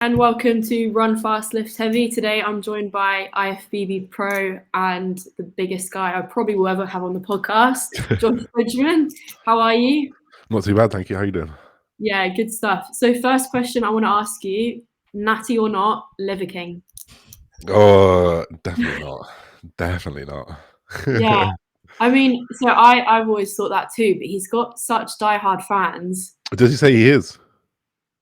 and welcome to Run Fast Lift Heavy. Today I'm joined by IFBB Pro and the biggest guy I probably will ever have on the podcast, Josh Bridgman. How are you? Not too bad, thank you. How you doing? Yeah, good stuff. So first question I want to ask you, natty or not, Liver King? Oh, definitely not. Definitely not. Yeah. I mean, so I've always thought that too, but he's got such diehard fans. Does he say he is?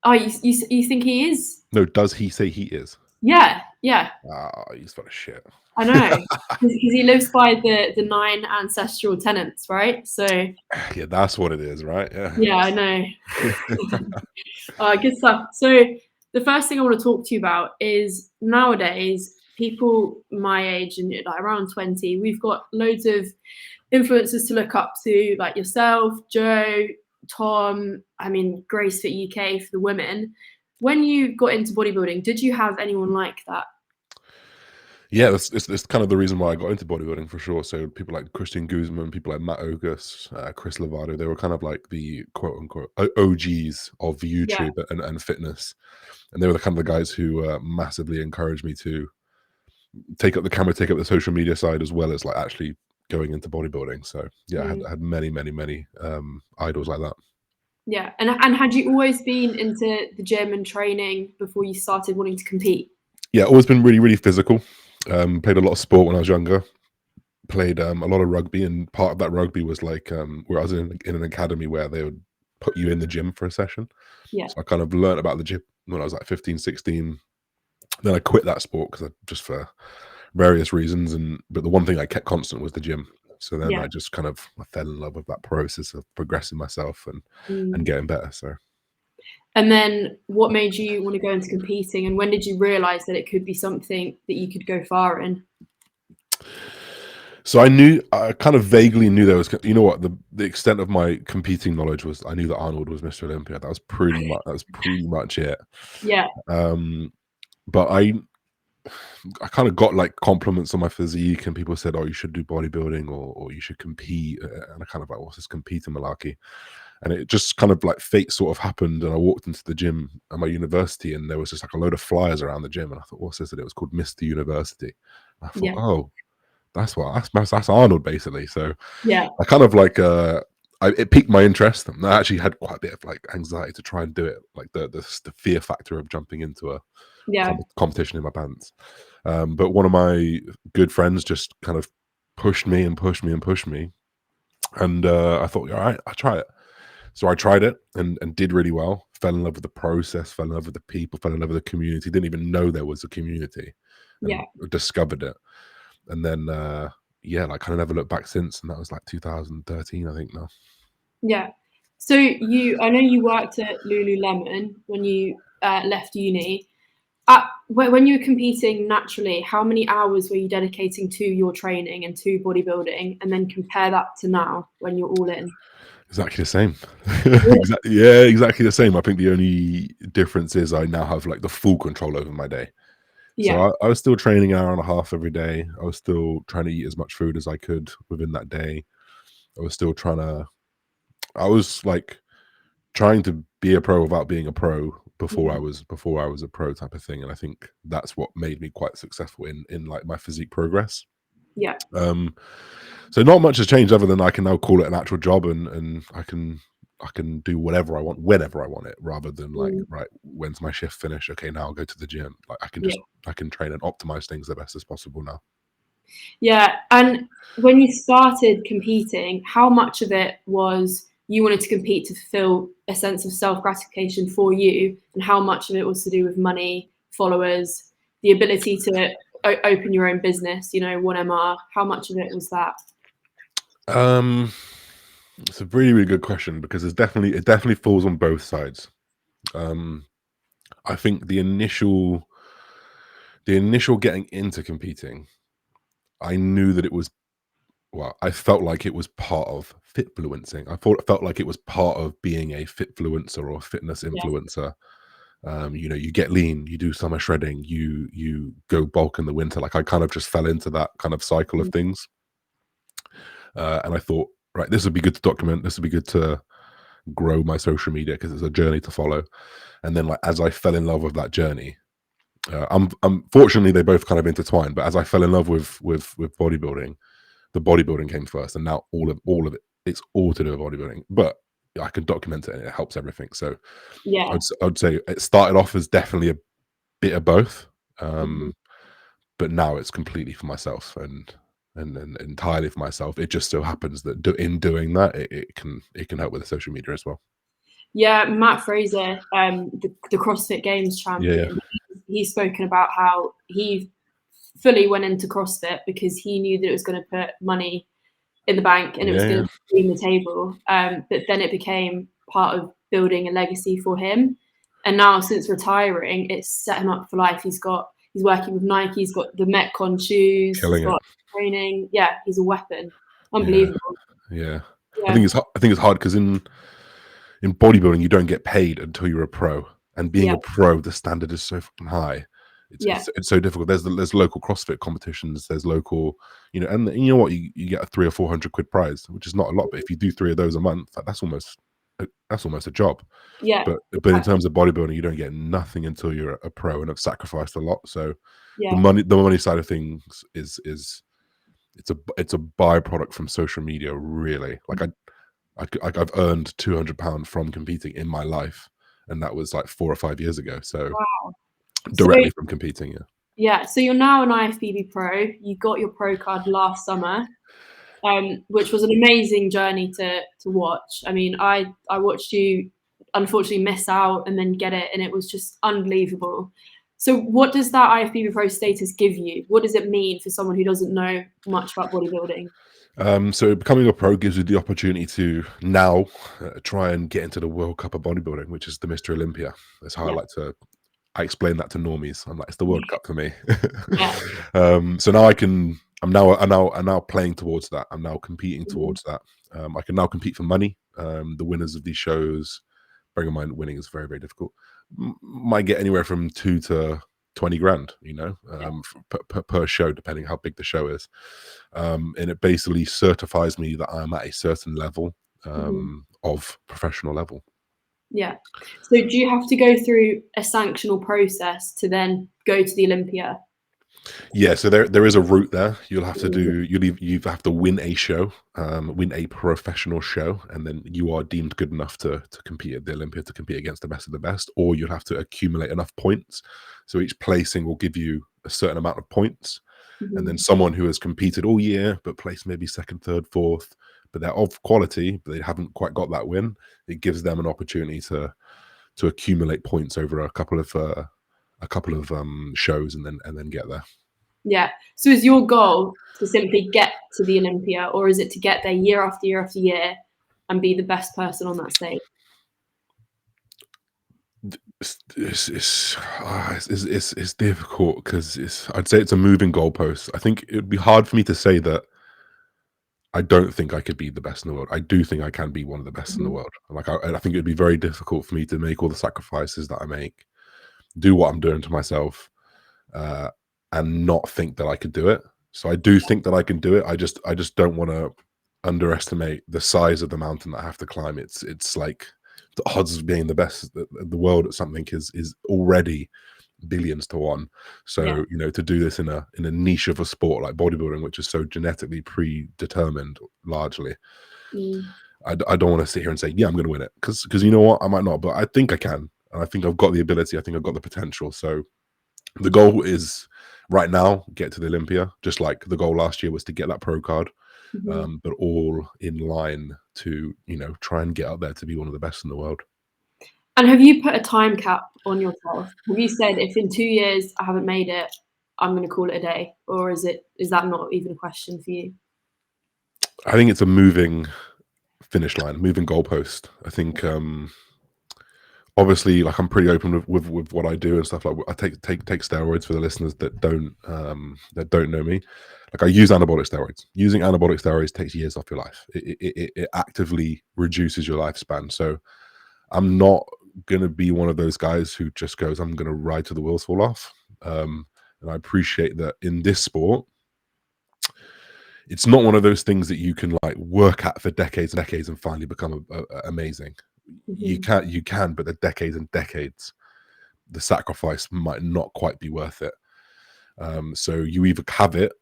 Oh, you think he is? No, does he say he is? Yeah. Ah, he's full of shit. I know, because he lives by the 9 ancestral tenets, right? So Yeah, that's what it is, right? yeah, I know. Good stuff. So the first thing I want to talk to you about is nowadays people my age and like around 20, we've got loads of influencers to look up to, like yourself, Joe, Tom, I mean Grace for UK for the women. When you got into bodybuilding, did you have anyone like that? Yeah, it's kind of the reason why I got into bodybuilding for sure. So people like Christian Guzman, people like Matt Ogus, Chris Lovato, they were kind of like the quote unquote OGs of YouTube and fitness. And they were the kind of the guys who massively encouraged me to take up the camera, take up the social media side, as well as like actually going into bodybuilding. So yeah, I had many idols like that. Yeah, and had you always been into the gym and training before you started wanting to compete? Yeah, always been really physical. Played a lot of sport when I was younger. Played a lot of rugby, and part of that rugby was like where I was in an academy where they would put you in the gym for a session. Yeah. So I kind of learned about the gym when I was like 15, 16. Then I quit that sport because just for various reasons. But the one thing I kept constant was the gym. So then I just kind of fell in love with that process of progressing myself and getting better. So. And then what made you want to go into competing, and when did you realize that it could be something that you could go far in? So I kind of vaguely knew there was, you know what, the extent of my competing knowledge was, I knew that Arnold was Mr. Olympia. That was pretty much it. Yeah. But I kind of got like compliments on my physique, and people said, oh, you should do bodybuilding or you should compete. And I kind of like, what's this competing malarkey? And it just kind of like fate sort of happened. And I walked into the gym at my university, and there was just like a load of flyers around the gym. And I thought, what's this? And it was called Mr. University. And I thought, oh, that's Arnold basically. So yeah, I kind of like it piqued my interest. And I actually had quite a bit of like anxiety to try and do it, like the fear factor of jumping into a competition in my pants. But one of my good friends just kind of pushed me. And I thought, all right, I'll try it. So I tried it and did really well. Fell in love with the process, fell in love with the people, fell in love with the community. Didn't even know there was a community. Discovered it. And then like kind of never looked back since. And that was like 2013, I think now. Yeah. So I know you worked at Lululemon when you left uni. When you were competing naturally, how many hours were you dedicating to your training and to bodybuilding? And then compare that to now when you're all in. Exactly the same. Exactly the same. I think the only difference is I now have like the full control over my day. So I was still training an hour and a half every day. I was still trying to eat as much food as I could within that day. I was like trying to be a pro without being a pro before I was a pro type of thing. And I think that's what made me quite successful in like my physique progress. Yeah. So not much has changed other than I can now call it an actual job, and I can do whatever I want whenever I want it, rather than like, right, when's my shift finish? Okay, now I'll go to the gym. Like I can train and optimize things the best as possible now. Yeah. And when you started competing, how much of it was you wanted to compete to fulfill a sense of self-gratification for you, and how much of it was to do with money, followers, the ability to open your own business, 1MR? How much of it was that? It's a really good question, because it definitely falls on both sides. I think the initial getting into competing, I knew that it was, I felt like it was part of fitfluencing. It felt like it was part of being a fitfluencer or fitness influencer. You get lean, you do summer shredding, you go bulk in the winter. Like I kind of just fell into that kind of cycle of things. And I thought, right, this would be good to document. This would be good to grow my social media because it's a journey to follow. And then like as I fell in love with that journey, unfortunately they both kind of intertwined. But as I fell in love with bodybuilding, the bodybuilding came first, and now all of it, it's all to do with bodybuilding. But I can document it, and it helps everything. So Yeah. I'd say it started off as definitely a bit of both, Mhm. but now it's completely for myself and entirely for myself. It just so happens that in doing that, it can help with the social media as well. Yeah, Matt Fraser, the CrossFit Games Yeah, champion, he's spoken about how he fully went into CrossFit because he knew that it was going to put money in the bank and it was going yeah, to clean the table. But then it became part of building a legacy for him. And now, since retiring, it's set him up for life. He's working with Nike. He's got the Metcon shoes. He's killing it. got training. Yeah, he's a weapon. Yeah, Unbelievable. yeah. I Yeah, think it's hard because in bodybuilding you don't get paid until you're a pro, and being yeah, a pro, the standard is so fucking high. yeah, It's so difficult. There's local CrossFit competitions. There's local, and you know what, you get a 300 or 400 quid prize, which is not a lot. But if you do 3 of those a month, that's almost a job. yeah, But in terms of bodybuilding, you don't get nothing until you're a pro and have sacrificed a lot. So the yeah. money side of things is it's a byproduct from social media, really. Like I've earned £200 from competing in my life, and that was like 4 or 5 years ago. So Wow. So directly from competing, yeah. yeah, so you're now an IFBB Pro. You got your Pro Card last summer, which was an amazing journey to watch. I mean, I watched you unfortunately miss out and then get it, and it was just unbelievable. So what does that IFBB Pro status give you? What does it mean for someone who doesn't know much about bodybuilding? So becoming a pro gives you the opportunity to now try and get into the World Cup of bodybuilding, which is the Mr. Olympia. That's how Yeah, I explain that to normies. I'm like, it's the World Cup for me. yeah, So now I'm now playing towards that. I'm now competing mhm, towards that. I can now compete for money. The winners of these shows, bearing in mind winning is very, very difficult, might get anywhere from 2 to 20 grand, yeah, per show, depending how big the show is. And it basically certifies me that I'm at a certain level mhm, of professional level. yeah. So do you have to go through a sanctional process to then go to the Olympia? Yeah, so there is a route there. You'll have to Mhm, do you have to win a show, win a professional show, and then you are deemed good enough to compete at the Olympia, to compete against the best of the best, or you'll have to accumulate enough points. So each placing will give you a certain amount of points, and then mhm. someone who has competed all year but placed maybe second, third, fourth, but they're of quality, but they haven't quite got that win. It gives them an opportunity to accumulate points over a couple of shows, and then get there. Yeah. So is your goal to simply get to the Olympia, or is it to get there year after year after year and be the best person on that stage? It's difficult because I'd say it's a moving goalpost. I think it would be hard for me to say that I don't think I could be the best in the world. I do think I can be one of the best in the Mhm. world. Like I think it'd be very difficult for me to make all the sacrifices that I make, do what I'm doing to myself, uh, and not think that I could do it. So I do think that I can do it. I just don't want to underestimate the size of the mountain that I have to climb. It's like the odds of being the best in the world at something is already billions to one. Yeah. So to do this in a niche of a sport like bodybuilding, which is so genetically predetermined largely, Mm. I don't want to sit here and say, yeah, I'm going to win it, because you know what, I might not, but I think I can, and I think I've got the ability. I think I've got the potential. So the goal is right now get to the Olympia, just like the goal last year was to get that pro card, Mhm. but all in line to try and get up there to be one of the best in the world. And have you put a time cap on yourself? Have you said if in 2 years I haven't made it, I'm gonna call it a day? Or is that not even a question for you? I think it's a moving finish line, moving goalpost. I think obviously, like, I'm pretty open with what I do and stuff. Like, I take steroids, for the listeners that don't know me. Like, I use anabolic steroids. Using anabolic steroids takes years off your life. It actively reduces your lifespan. So I'm not gonna be one of those guys who just goes, I'm gonna ride till the wheels fall off. And I appreciate that in this sport, it's not one of those things that you can like work at for decades and decades and finally become amazing. you can, but the decades and decades, the sacrifice might not quite be worth it. So you either have it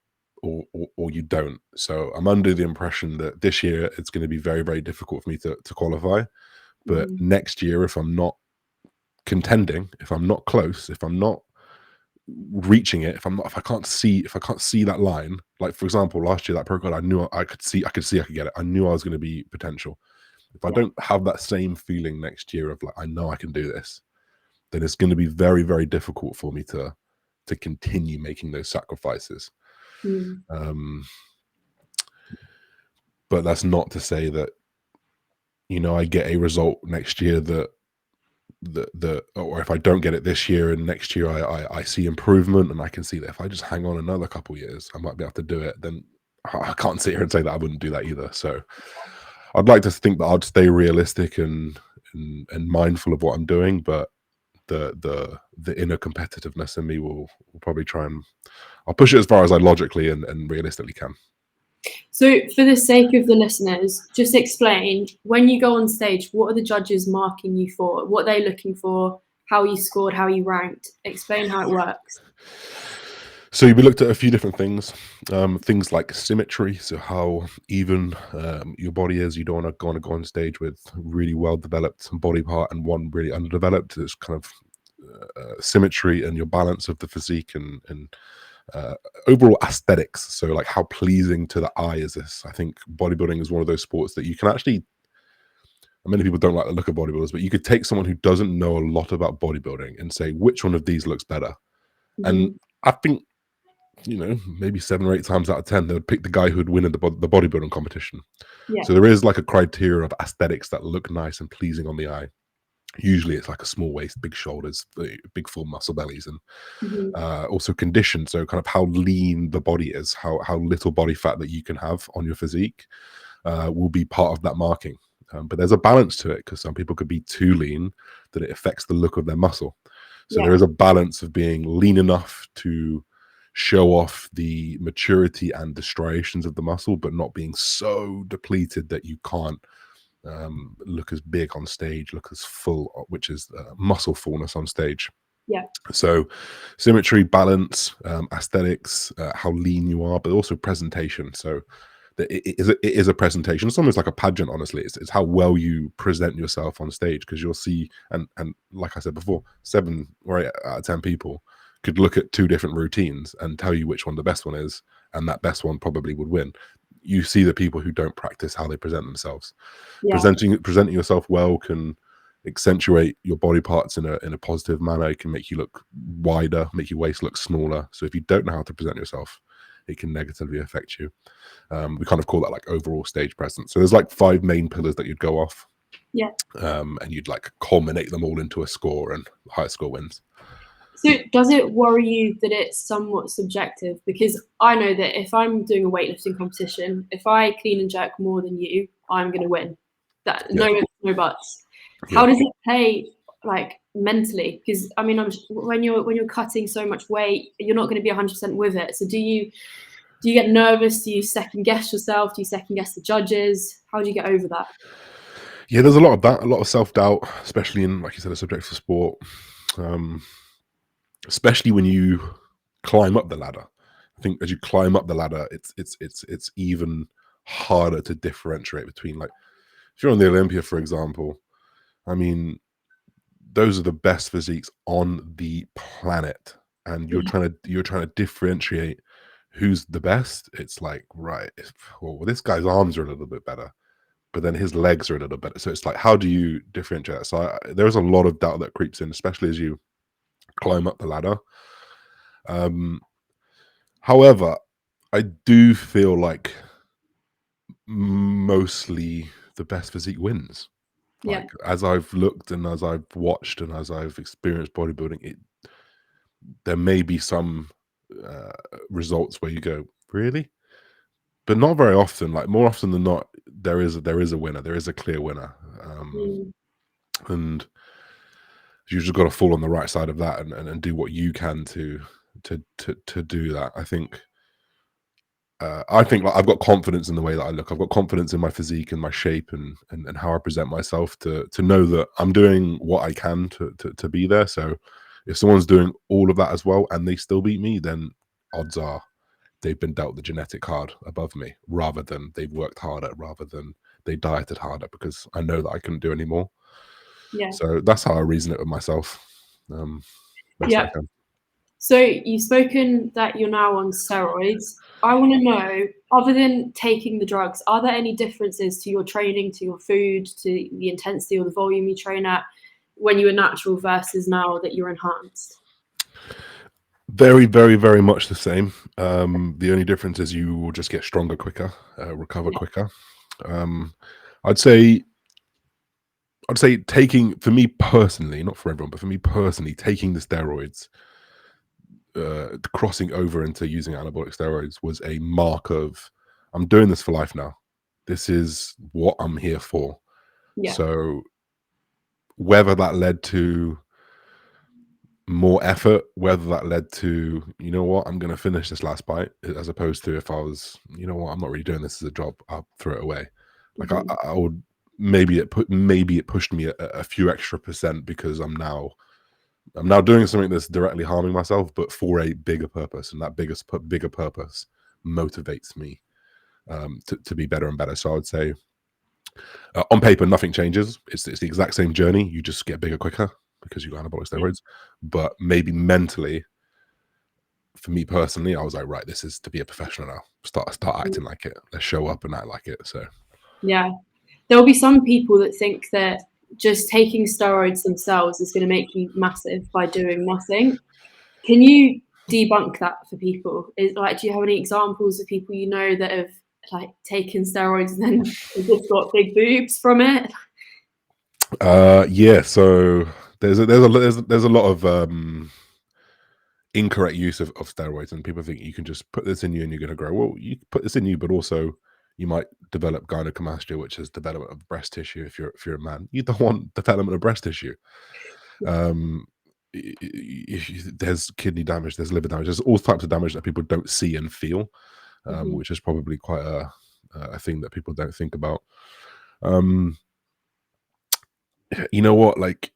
or you don't. So I'm under the impression that this year it's going to be very, very difficult for me to qualify. But next year, if I'm not contending, if I'm not close, if I'm not reaching it, if I can't see that line, like for example, last year that pro card, I knew I could see I could get it. I knew I was going to be potential. If I don't have that same feeling next year of like I know I can do this, then it's going to be very, very difficult for me to continue making those sacrifices. But that's not to say that, you know, I get a result next year that or if I don't get it this year and next year I see improvement, and I can see that if I just hang on another couple years, I might be able to do it. Then I can't sit here and say that I wouldn't do that either. So I'd like to think that I'd stay realistic and mindful of what I'm doing, but the inner competitiveness in me will probably try and I'll push it as far as I logically and realistically can. So for the sake of the listeners, just explain, when you go on stage, what are the judges marking you for? What are they looking for? How you scored, how you ranked? Explain how it works. So we looked at a few different things. Things like symmetry, so how even your body is. You don't want to go on stage with really well developed body part and one really underdeveloped. There's kind of symmetry and your balance of the physique and overall aesthetics. So like how pleasing to the eye is this? I think bodybuilding is one of those sports that you can actually, many people don't like the look of bodybuilders, but you could take someone who doesn't know a lot about bodybuilding and say, which one of these looks better? And I think, you know, maybe 7 or 8 times out of 10, they would pick the guy who'd win in the bodybuilding competition. So there is like a criteria of aesthetics that look nice and pleasing on the eye. Usually it's like a small waist, big shoulders, big full muscle bellies, and also condition. So kind of how lean the body is, how little body fat that you can have on your physique will be part of that marking. But there's a balance to it, because some people could be too lean that it affects the look of their muscle. So there is a balance of being lean enough to show off the maturity and the striations of the muscle, but not being so depleted that you can't look as big on stage, look as full, which is muscle fullness on stage. So symmetry, balance, aesthetics, how lean you are, but also presentation. So it is a presentation. It's almost like a pageant, honestly. It's how well you present yourself on stage, because you'll see, and like I said before, 7 or 8 out of 10 people could look at 2 different routines and tell you which one the best one is, and that best one probably would win. You see the people who don't practice how they present themselves. Presenting yourself well can accentuate your body parts in a positive manner. It can make you look wider, make your waist look smaller. So if you don't know how to present yourself, it can negatively affect you. We kind of call that like overall stage presence. So there's like 5 main pillars that you'd go off. And you'd like culminate them all into a score, and the highest score wins. So does it worry you that it's somewhat subjective? Because I know that if I'm doing a weightlifting competition, if I clean and jerk more than you, I'm going to win. No buts. How does it play like mentally? Because I mean, when you're cutting so much weight, you're not going to be 100% with it. So do you get nervous? Do you second guess yourself? Do you second guess the judges? How do you get over that? Yeah, there's a lot of that, a lot of self-doubt, especially in, like you said, a subjective sport. Especially when you climb up the ladder. I think as you climb up the ladder, it's even harder to differentiate between, like, if you're on the Olympia, for example, I mean, those are the best physiques on the planet, and you're trying to differentiate who's the best. It's like, right, well, this guy's arms are a little bit better, but then his legs are a little better. So it's like, how do you differentiate that? So there's a lot of doubt that creeps in, especially as you climb up the ladder. However, I do feel like mostly the best physique wins. Like, as I've looked and as I've watched and as I've experienced bodybuilding, there may be some results where you go, really? But not very often. Like, more often than not, there is a winner. There is a clear winner. And you just got to fall on the right side of that and do what you can to do that. I think I think like I've got confidence in the way that I look. I've got confidence in my physique and my shape and how I present myself to know that I'm doing what I can to be there. So if someone's doing all of that as well and they still beat me, then odds are they've been dealt the genetic card above me, rather than they've worked harder, rather than they dieted harder, because I know that I couldn't do any more. Yeah. So that's how I reason it with myself. Best I can. So you've spoken that you're now on steroids. I want to know, other than taking the drugs, are there any differences to your training, to your food, to the intensity or the volume you train at when you were natural versus now that you're enhanced? Very, very, very much the same. The only difference is you will just get stronger quicker, recover Yeah. quicker. I'd say taking, for me personally, not for everyone, but for me personally, taking the steroids, crossing over into using anabolic steroids was a mark of, I'm doing this for life now. This is what I'm here for. Yeah. So whether that led to more effort, whether that led to, you know what, I'm going to finish this last bite, as opposed to if I was, you know what, I'm not really doing this as a job, I'll throw it away. Like I would, maybe it pushed me a few extra percent, because I'm now doing something that's directly harming myself, but for a bigger purpose, and that bigger purpose motivates me to be better and better. So I would say, on paper, nothing changes. It's the exact same journey. You just get bigger quicker because you got anabolic steroids. But maybe mentally, for me personally, I was like, right, this is to be a professional now. Start acting like it. Let's show up and act like it. So Yeah. There'll be some people that think that just taking steroids themselves is going to make you massive by doing nothing. Can you debunk that for people? Do you have any examples of people you know that have like taken steroids and then they've just got big boobs from it? yeah. So there's a lot of incorrect use of steroids, and people think you can just put this in you and you're going to grow. Well, you put this in you, but also you might develop gynecomastia, which is development of breast tissue. If you're a man, you don't want development of breast tissue. There's kidney damage, there's liver damage, there's all types of damage that people don't see and feel, which is probably quite a thing that people don't think about. You know what? Like,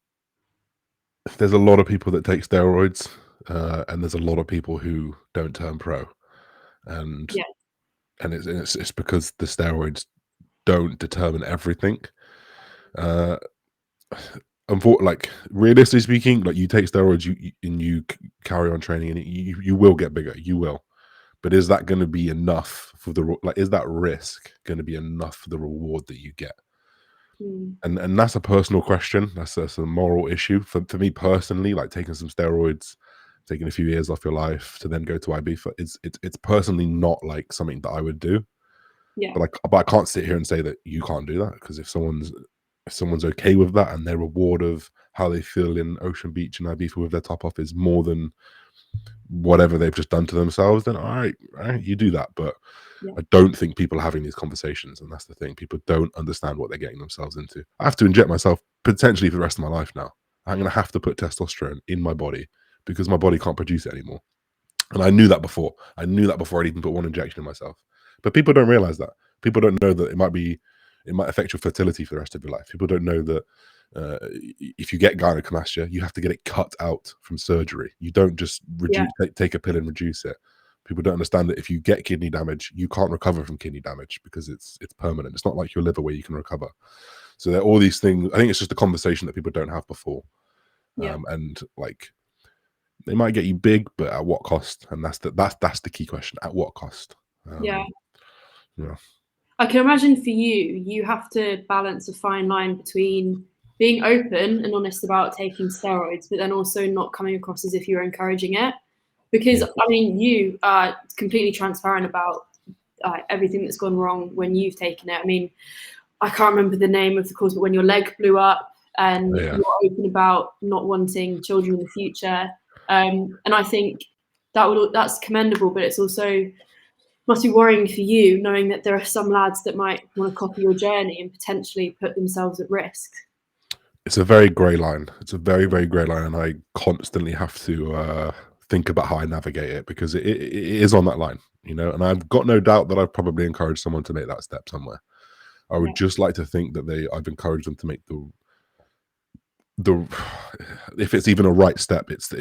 there's a lot of people that take steroids, and there's a lot of people who don't turn pro, and Yeah. it's because the steroids don't determine everything. Like, realistically speaking, like, you take steroids, you carry on training, and you will get bigger. You will, but is that going to be enough for is that risk going to be enough for the reward that you get? And that's a personal question. That's a moral issue for me personally. Like, taking some steroids, taking a few years off your life to then go to IB, it's personally not like something that I would do. Yeah. But I can't sit here and say that you can't do that, because if someone's okay with that, and their reward of how they feel in Ocean Beach and Ibiza with their top off is more than whatever they've just done to themselves, then all right, you do that. But I don't think people are having these conversations, and that's the thing. People don't understand what they're getting themselves into. I have to inject myself potentially for the rest of my life now. I'm going to have to put testosterone in my body because my body can't produce it anymore. And I knew that before. I'd even put one injection in myself. But people don't realize that. People don't know that it might affect your fertility for the rest of your life. People don't know that if you get gynecomastia, you have to get it cut out from surgery. You don't just take a pill and reduce it. People don't understand that if you get kidney damage, you can't recover from kidney damage because it's permanent. It's not like your liver where you can recover. So there are all these things. I think it's just a conversation that people don't have before. And like, they might get you big, but at what cost? And that's the key question. At what cost? Yeah. Yeah. I can imagine for you have to balance a fine line between being open and honest about taking steroids, but then also not coming across as if you're encouraging it. Because, I mean, you are completely transparent about everything that's gone wrong when you've taken it. I mean, I can't remember the name of the cause, but when your leg blew up and you're open about not wanting children in the future. And I think that's commendable, but it's also must be worrying for you knowing that there are some lads that might want to copy your journey and potentially put themselves at risk. It's a very grey line. It's a very, very grey line, and I constantly have to think about how I navigate it, because it is on that line, you know. And I've got no doubt that I've probably encouraged someone to make that step somewhere. I would just like to think that I've encouraged them to make the if it's even a right step, it's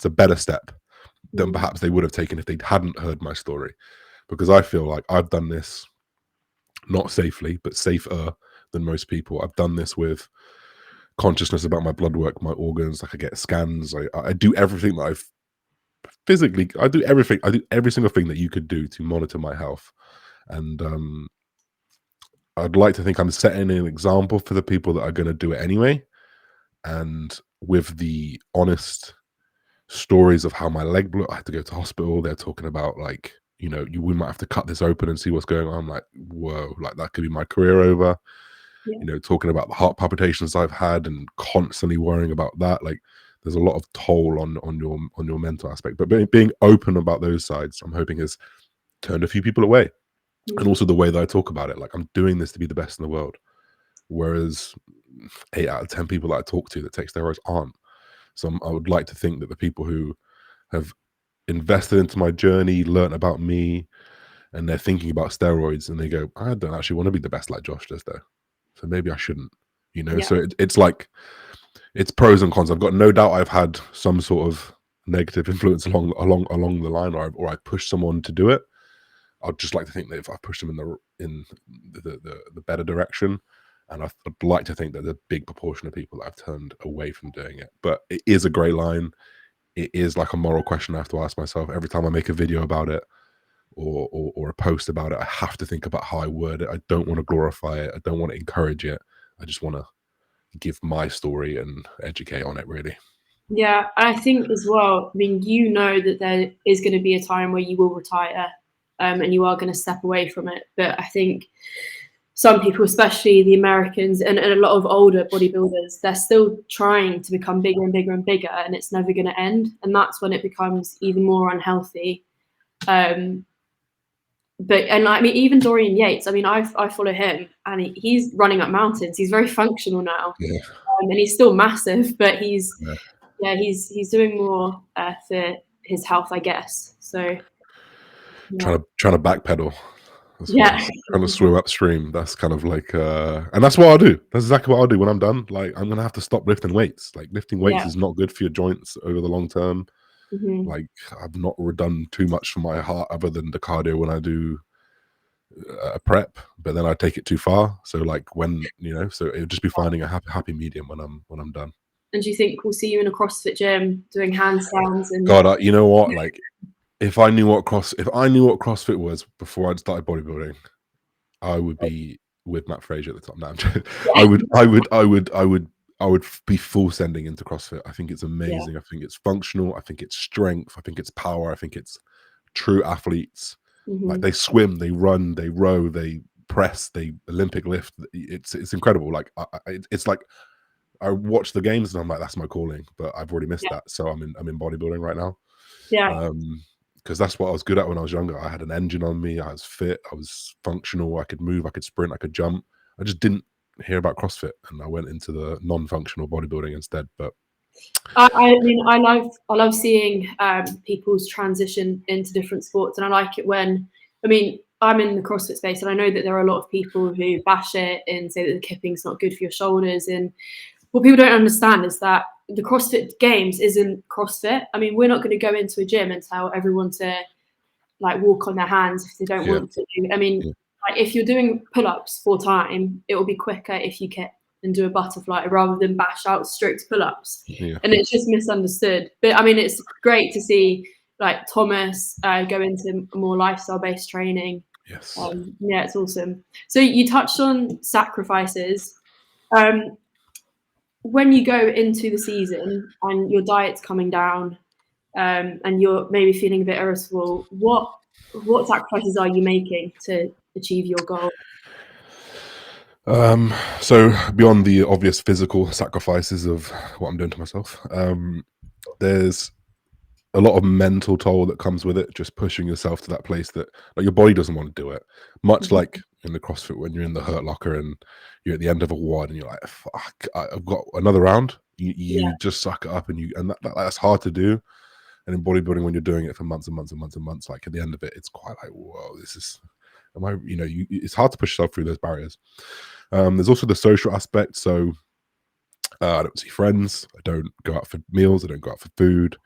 a better step than perhaps they would have taken if they hadn't heard my story. Because I feel like I've done this not safely, but safer than most people. I've done this with consciousness about my blood work, my organs. Like, I get scans. I do everything that I do everything. I do every single thing that you could do to monitor my health. And I'd like to think I'm setting an example for the people that are going to do it anyway. And with the honest stories of how my leg blew, I had to go to hospital. They're talking about, like, you know, we might have to cut this open and see what's going on. I'm like, whoa, like, that could be my career over. You know, talking about the heart palpitations I've had and constantly worrying about that. Like, there's a lot of toll on your mental aspect. But being open about those sides, I'm hoping, has turned a few people away. And also the way that I talk about it, like, I'm doing this to be the best in the world. Whereas 8 out of 10 people that I talk to that take steroids aren't. So I would like to think that the people who have invested into my journey, learned about me, and they're thinking about steroids, and they go, I don't actually want to be the best like Josh does, though. So maybe I shouldn't, you know? So it's like, it's pros and cons. I've got no doubt I've had some sort of negative influence along the line, or I pushed someone to do it. I'd just like to think that if I pushed them in the better direction, and I'd like to think that there's a big proportion of people that I've turned away from doing it. But it is a grey line. It is like a moral question I have to ask myself every time I make a video about it, or a post about it. I have to think about how I word it. I don't want to glorify it. I don't want to encourage it. I just want to give my story and educate on it, really. Yeah, I think as well, I mean, you know that there is going to be a time where you will retire, and you are going to step away from it. But I think some people, especially the Americans and a lot of older bodybuilders, they're still trying to become bigger and bigger and bigger, and it's never going to end. And that's when it becomes even more unhealthy. And I mean, even Dorian Yates, I mean, I follow him, and he's running up mountains. He's very functional now, and he's still massive, but he's doing more for his health, I guess. So trying to backpedal. Trying to swim upstream. That's kind of like, and that's what I'll do. That's exactly what I'll do when I'm done. Like, I'm gonna have to stop lifting weights. Like, lifting weights is not good for your joints over the long term. Like, I've not done too much for my heart other than the cardio when I do a prep, but then I take it too far. So, like, when, you know, so it'll just be finding a happy medium when I'm done. And do you think we'll see you in a CrossFit gym doing handstands? And God, you know what? Like, if I knew what CrossFit was before I'd started bodybuilding, I would be with Matt Fraser at the top. No, I would be full sending into CrossFit. I think it's amazing. I think it's functional. I think it's strength. I think it's power. I think it's true athletes. Like, they swim, they run, they row, they press, they Olympic lift. It's incredible. Like, it's like, I watch the games and I'm like, that's my calling, but I've already missed that. So I'm in bodybuilding right now. Because that's what I was good at when I was younger. I had an engine on me. I was fit. I was functional. I could move. I could sprint. I could jump. I just didn't hear about CrossFit, and I went into the non-functional bodybuilding instead. But I mean, I love seeing people's transition into different sports, and I like it when, I mean, I'm in the CrossFit space, and I know that there are a lot of people who bash it and say that the kipping's not good for your shoulders. And what people don't understand is that the CrossFit Games isn't CrossFit. I mean, we're not going to go into a gym and tell everyone to, like, walk on their hands if they don't want to. I mean, like, if you're doing pull-ups for time, it will be quicker if you kip and do a butterfly rather than bash out strict pull-ups. And it's just misunderstood. But I mean, it's great to see, like, Thomas go into more lifestyle-based training. Yeah, it's awesome. So you touched on sacrifices. When you go into the season and your diet's coming down, and you're maybe feeling a bit irritable, what sacrifices are you making to achieve your goal? So beyond the obvious physical sacrifices of what I'm doing to myself, there's a lot of mental toll that comes with it, just pushing yourself to that place that, like, your body doesn't want to do it. Much like in the CrossFit, when you're in the hurt locker and you're at the end of a WOD and you're like, fuck, I've got another round. You just suck it up, and that's hard to do. And in bodybuilding, when you're doing it for months and months and months and months, like at the end of it, it's quite like, whoa, this is, am I, you know, it's hard to push yourself through those barriers. There's also the social aspect. So I don't see friends. I don't go out for meals. I don't go out for food.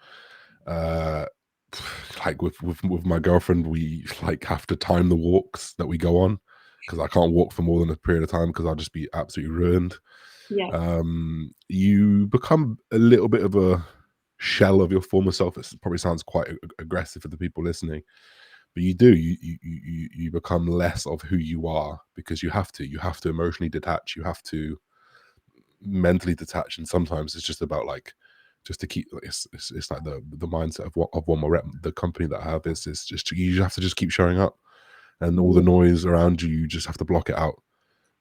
Like with my girlfriend, we like have to time the walks that we go on, because I can't walk for more than a period of time because I'll just be absolutely ruined. Yeah. You become a little bit of a shell of your former self. It probably sounds quite aggressive for the people listening, but you do. You become less of who you are, because you have to emotionally detach. You have to mentally detach, and sometimes it's just about like, just to keep, it's like the mindset of one more rep. The company that I have is just, you have to just keep showing up, and all the noise around you, you just have to block it out.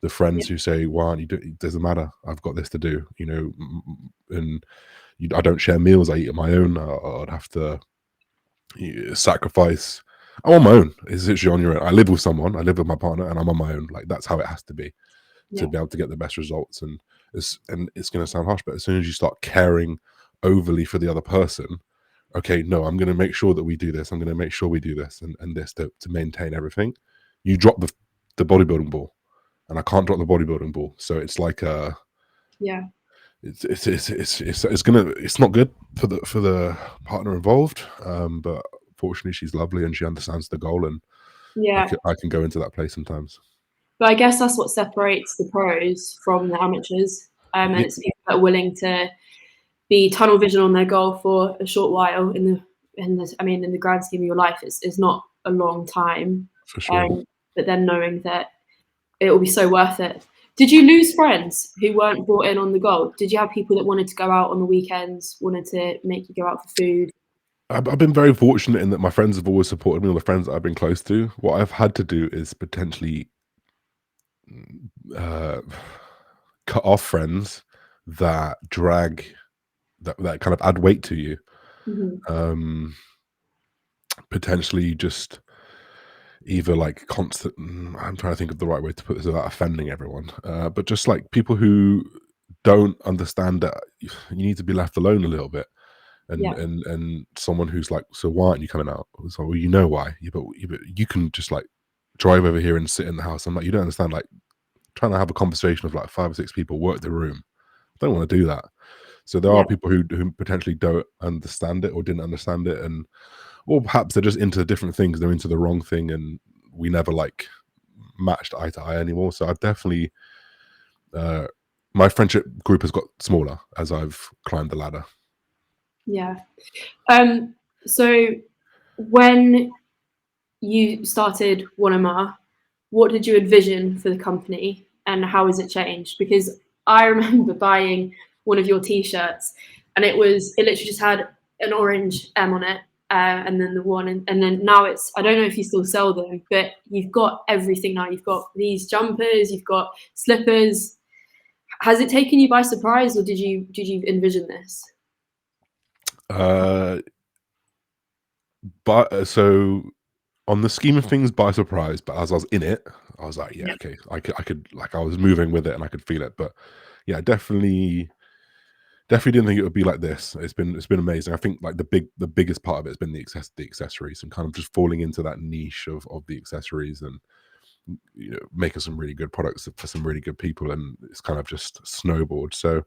The friends who say, why aren't you doing it? Doesn't matter, I've got this to do, you know. And I don't share meals, I eat on my own. I'd have to sacrifice. I'm on my own. It's literally on your own. I live with someone, I live with my partner, and I'm on my own. Like, that's how it has to be to be able to get the best results. And it's going to sound harsh, but as soon as you start caring overly for the other person, okay, no, I'm going to make sure that we do this, I'm going to make sure we do this and this to maintain everything. You drop the bodybuilding ball, and I can't drop the bodybuilding ball. So it's like it's not good for the partner involved. But fortunately, she's lovely and she understands the goal, and I can go into that place sometimes. But I guess that's what separates the pros from the amateurs. And it's people that are willing to be tunnel vision on their goal for a short while. In the grand scheme of your life, it's not a long time. For sure. But then knowing that it will be so worth it. Did you lose friends who weren't brought in on the goal? Did you have people that wanted to go out on the weekends, wanted to make you go out for food? I've been very fortunate in that my friends have always supported me, all the friends that I've been close to. What I've had to do is potentially cut off friends that that kind of add weight to you. Potentially just either like constant, I'm trying to think of the right way to put this without offending everyone, but just like people who don't understand that you need to be left alone a little bit. And someone who's like, so why aren't you coming out? So, well, you know why, but you can just like drive over here and sit in the house. I'm like, you don't understand, like trying to have a conversation with like 5 or 6 people, work the room. I don't want to do that. So there are people who potentially don't understand it or didn't understand it, or perhaps they're just into different things. They're into the wrong thing, and we never like matched eye to eye anymore. So I've definitely, my friendship group has got smaller as I've climbed the ladder. Yeah. So when you started Wanama, what did you envision for the company, and how has it changed? Because I remember buying one of your t-shirts, and it literally just had an orange M on it, and then the one, and then now it's, I don't know if you still sell them, but you've got everything now. You've got these jumpers, you've got slippers. Has it taken you by surprise, or did you envision this? But so on the scheme of things, by surprise, but as I was in it, I was like, yeah, okay, I could like, I was moving with it and I could feel it. But yeah, definitely didn't think it would be like this. It's been amazing. I think like the biggest part of it has been the accessories, and kind of just falling into that niche of the accessories, and you know, making some really good products for some really good people, and it's kind of just snowballed. So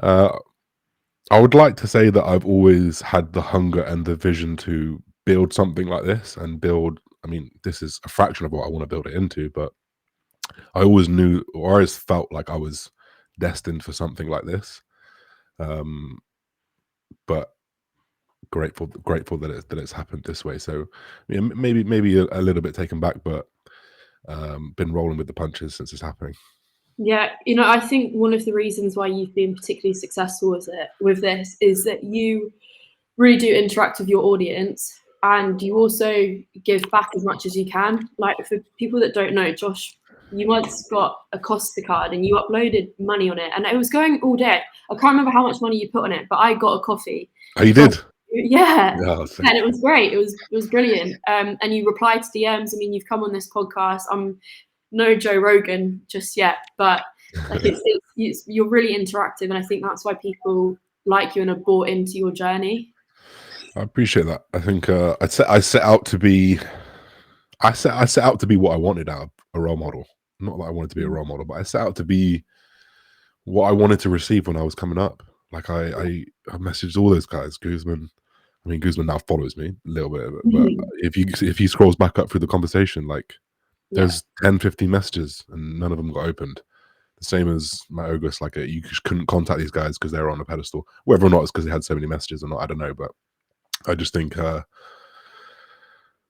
I would like to say that I've always had the hunger and the vision to build something like this, and build, I mean, this is a fraction of what I want to build it into, but I always knew, or I always felt like I was destined for something like this. But grateful that it's happened this way. So yeah, maybe a little bit taken back, but been rolling with the punches since it's happening. Yeah, I think one of the reasons why you've been particularly successful with this is that you really do interact with your audience, and you also give back as much as you can. Like, for people that don't know, Josh, you once got a Costa card and you uploaded money on it, and it was going all day. I can't remember how much money you put on it, but I got a coffee. Oh, you did? Yeah. And it was great. It was brilliant. And you replied to DMs. I mean, you've come on this podcast. I'm no Joe Rogan just yet, but like you're really interactive, and I think that's why people like you and are bought into your journey. I appreciate that. I think I set out to be I set out to be what I wanted out of a role model. Not that I wanted to be a Mm. role model, but I set out to be what I wanted to receive when I was coming up. Like I messaged all those guys. Guzman. I mean, Guzman now follows me a little bit, but Mhm. if he scrolls back up through the conversation, like Yeah, there's 10, 15 messages, and none of them got opened. The same as my August, like you just couldn't contact these guys because they were on a pedestal. Whether or not it's because they had so many messages or not, I don't know. But I just think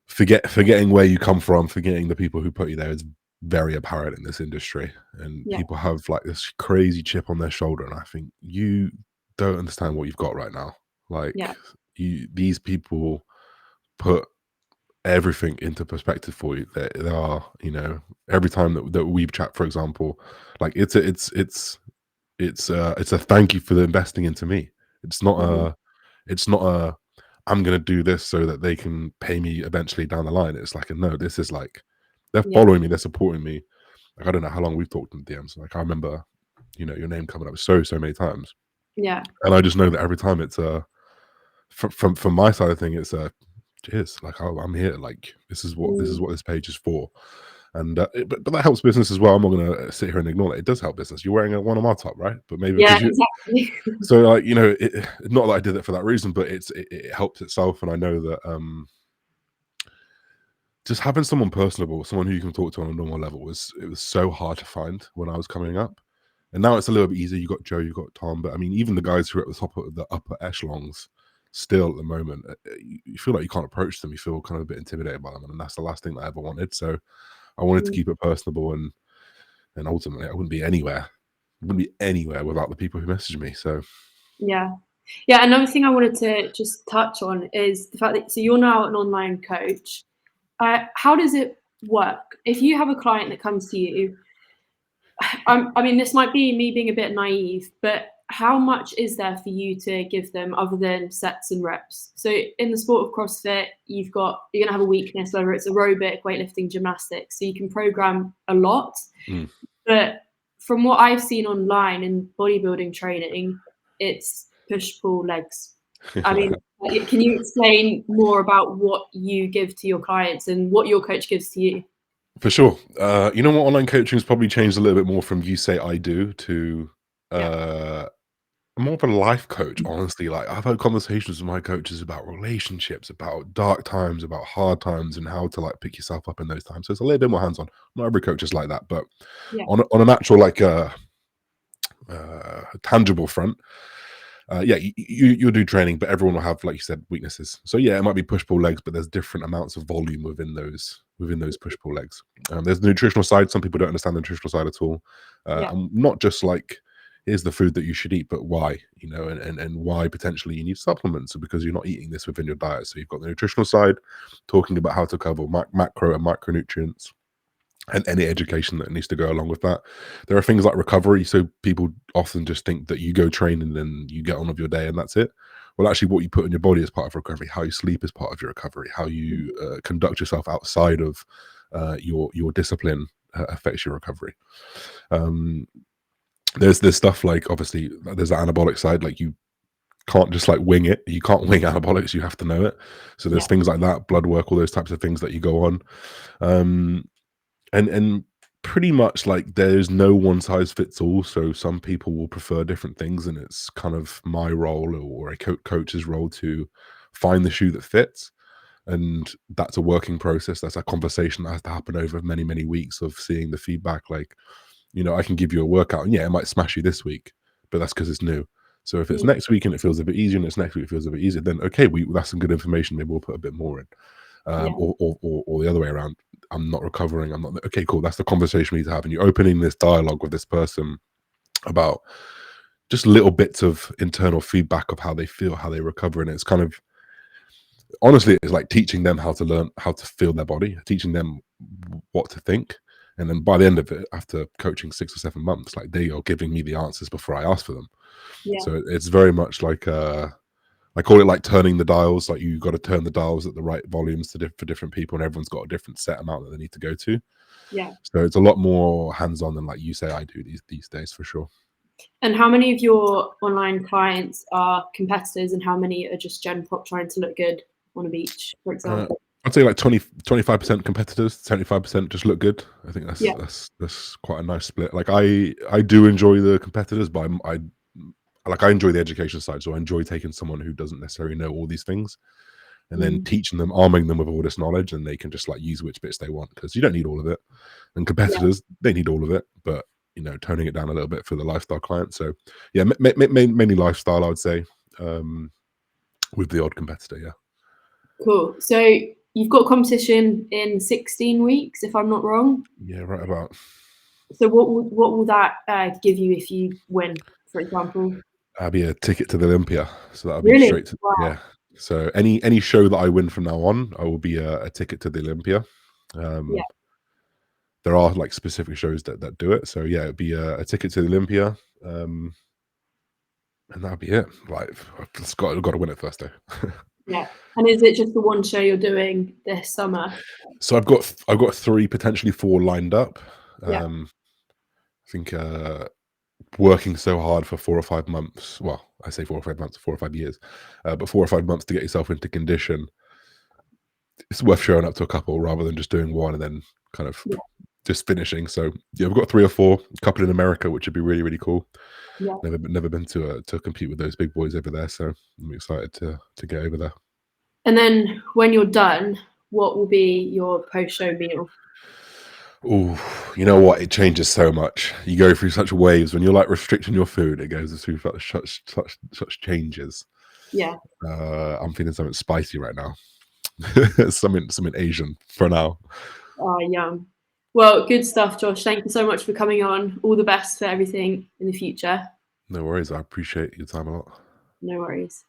forgetting where you come from, forgetting the people who put you there is very apparent in this industry, and yeah, people have like this crazy chip on their shoulder, and I think you don't understand what you've got right now. Like yeah. these people put everything into perspective for you. There are, every time that we chat, for example, like it's a thank you for the investing into me. It's not Mhm. it's not a I'm gonna do this so that they can pay me eventually down the line. It's like a no, this is like they're Yeah, following me, they're supporting me. Like I don't know how long we've talked in DMs. Like I remember, your name coming up so many times. yeah. And I just know that every time it's from my side of thing, it's cheers. Like I'm here. Like this is Mm. what this page is for. And but that helps business as well. I'm not gonna sit here and ignore that. It does help business. You're wearing one on my top, right? But maybe Yeah, because you exactly. so like not that I did it for that reason, but it helps itself. And I know that just having someone personable, someone who you can talk to on a normal level was so hard to find when I was coming up. And now it's a little bit easier. You got Joe, you got Tom, but I mean, even the guys who are at the top of the upper echelons, still at the moment, you feel like you can't approach them. You feel kind of a bit intimidated by them, and that's the last thing that I ever wanted. So I wanted to Mm. keep it personable, and ultimately, I wouldn't be anywhere. Wouldn't be anywhere without the people who messaged me. So Yeah. Yeah, another thing I wanted to just touch on is the fact that so you're now an online coach. How does it work? If you have a client that comes to you, I mean, this might be me being a bit naive, but how much is there for you to give them other than sets and reps? So in the sport of CrossFit, you're gonna have a weakness, whether it's aerobic, weightlifting, gymnastics. So you can program a lot. mm. But from what I've seen online in bodybuilding training, it's push, pull, legs. I mean, can you explain more about what you give to your clients and what your coach gives to you? For sure. You know what? Online coaching has probably changed a little bit more from you say I do to Yeah. uh more of a life coach, honestly. Like I've had conversations with my coaches about relationships, about dark times, about hard times, and how to like pick yourself up in those times. So it's a little bit more hands-on. Not every coach is like that, but Yeah. on an actual like tangible front, yeah, you'll do training, but everyone will have, like you said, weaknesses. So yeah, it might be push pull legs, but there's different amounts of volume within those push pull legs. There's the nutritional side. Some people don't understand the nutritional side at all, Yeah. and not just like here's the food that you should eat, but why, and why potentially you need supplements because you're not eating this within your diet. So you've got the nutritional side, talking about how to cover macro and micronutrients and any education that needs to go along with that. There are things like recovery. So people often just think that you go train and then you get on with your day and that's it. Well, actually, what you put in your body is part of recovery. How you sleep is part of your recovery. How you conduct yourself outside of your discipline affects your recovery. Um, there's stuff like obviously there's the anabolic side. Like you can't just like wing it. You can't wing anabolics. You have to know it. So there's Yeah. things like that, blood work, all those types of things that you go on. Um, and pretty much like there's no one size fits all, so some people will prefer different things, and it's kind of my role or a coach's role to find the shoe that fits. And that's a working process. That's a conversation that has to happen over many weeks of seeing the feedback. Like, I can give you a workout and yeah, it might smash you this week, but that's because it's new. So if it's Mm. next week and it feels a bit easier and it's next week it feels a bit easier, then okay, that's some good information. Maybe we'll put a bit more in. Yeah. Or the other way around. I'm not recovering. I'm not okay. Cool. That's the conversation we need to have. And you're opening this dialogue with this person about just little bits of internal feedback of how they feel, how they recover, and it's kind of honestly, it's like teaching them how to learn how to feel their body, teaching them what to think. And then by the end of it, after coaching 6 or 7 months, like they are giving me the answers before I ask for them. Yeah. So it's very much like I call it like turning the dials. Like you got to turn the dials at the right volumes for different people, and everyone's got a different set amount that they need to go to. Yeah. So it's a lot more hands-on than like you say I do these days for sure. And how many of your online clients are competitors and how many are just Gen Pop trying to look good on a beach, for example? I'd say like 25% competitors, 75% just look good. I think Yeah. that's quite a nice split. Like I do enjoy the competitors, but I enjoy the education side. So I enjoy taking someone who doesn't necessarily know all these things and then teaching them, arming them with all this knowledge, and they can just like use which bits they want, because you don't need all of it. And competitors, they need all of it, but you know, toning it down a little bit for the lifestyle client. So yeah, mainly lifestyle, I would say, with the odd competitor. Yeah. Cool. So you've got competition in 16 weeks, if I'm not wrong. Yeah, right about. So what will that give you if you win, for example? That'll be a ticket to the Olympia. So that'll be Really? straight to, Wow. yeah. So any show that I win from now on, I will be a ticket to the Olympia. Yeah. There are like specific shows that do it. So yeah, it'd be a ticket to the Olympia. And that'll be it. Like, I've got to win it first though. Yeah. And is it just the one show you're doing this summer? So I've got 3, potentially 4 lined up. Yeah. I think working so hard for 4 or 5 months. Well, I say 4 or 5 months, 4 or 5 years, but 4 or 5 months to get yourself into condition. It's worth showing up to a couple rather than just doing one and then kind of just finishing. So yeah, we've got 3 or 4, a couple in America, which would be really, really cool. Yeah. Never been to compete with those big boys over there, so I'm excited to get over there. And then when you're done, what will be your post-show meal? Oh, you know what? It changes so much. You go through such waves when you're like restricting your food. It goes through such changes. Yeah. I'm feeling something spicy right now. something Asian for now. Oh, yum. Well, good stuff, Josh. Thank you so much for coming on. All the best for everything in the future. No worries. I appreciate your time a lot. No worries.